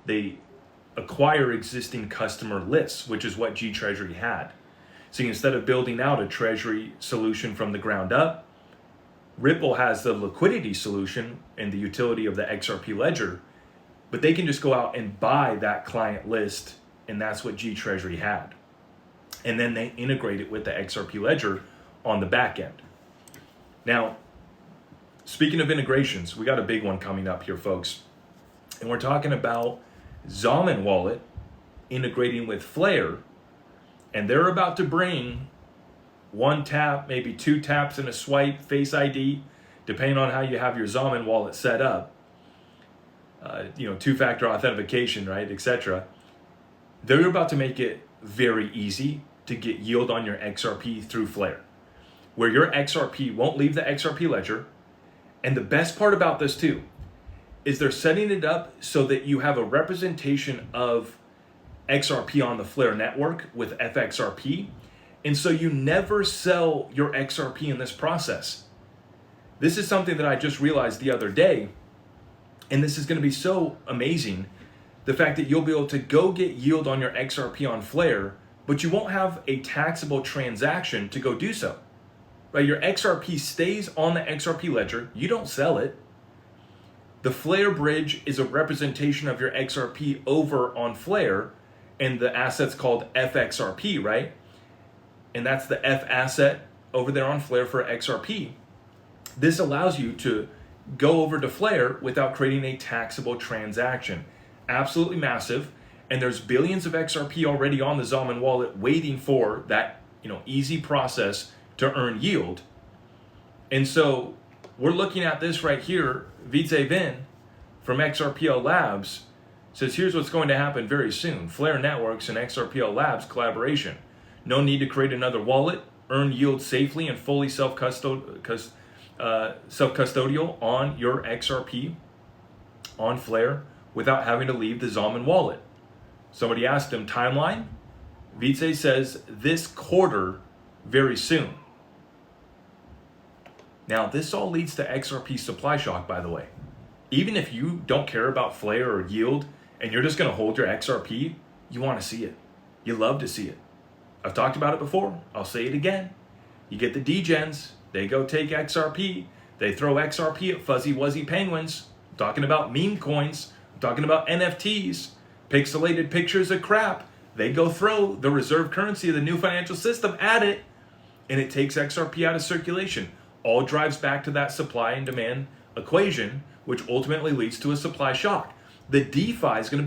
they acquire existing customer lists, which is what G Treasury had. So instead of building out a treasury solution from the ground up, Ripple has the liquidity solution and the utility of the XRP ledger, but they can just go out and buy that client list, and that's what G Treasury had. And then they integrate it with the XRP ledger on the back end. Now, speaking of integrations, we got a big one coming up here, folks. And we're talking about Zalman Wallet integrating with Flare, and they're about to bring one tap, maybe two taps and a swipe, Face ID, depending on how you have your Zalman Wallet set up. Two-factor authentication, right, etc. They're about to make it very easy to get yield on your XRP through Flare, where your XRP won't leave the XRP ledger. And the best part about this too is they're setting it up so that you have a representation of XRP on the Flare network with FXRP. And so you never sell your XRP in this process. This is something that I just realized the other day. And this is going to be so amazing. The fact that you'll be able to go get yield on your XRP on Flare, but you won't have a taxable transaction to go do so. Right? Your XRP stays on the XRP ledger. You don't sell it. The Flare bridge is a representation of your XRP over on Flare, and the asset's called FXRP, right? And that's the F asset over there on Flare for XRP. This allows you to go over to Flare without creating a taxable transaction. Absolutely massive. And there's billions of XRP already on the Zalman wallet waiting for that, easy process to earn yield. And so we're looking at this right here. Vijay Vin from XRPL Labs says, here's what's going to happen very soon. Flare Networks and XRPL Labs collaboration. No need to create another wallet. Earn yield safely and fully self-custodial on your XRP on Flare without having to leave the Zalman wallet. Somebody asked him timeline. Vijay says this quarter very soon. Now, this all leads to XRP supply shock, by the way. Even if you don't care about Flare or yield and you're just going to hold your XRP, you want to see it. You love to see it. I've talked about it before. I'll say it again. You get the degens. They go take XRP. They throw XRP at fuzzy wuzzy penguins. I'm talking about meme coins. I'm talking about NFTs. Pixelated pictures of crap. They go throw the reserve currency of the new financial system at it, and it takes XRP out of circulation. All drives back to that supply and demand equation, which ultimately leads to a supply shock. The DeFi is going to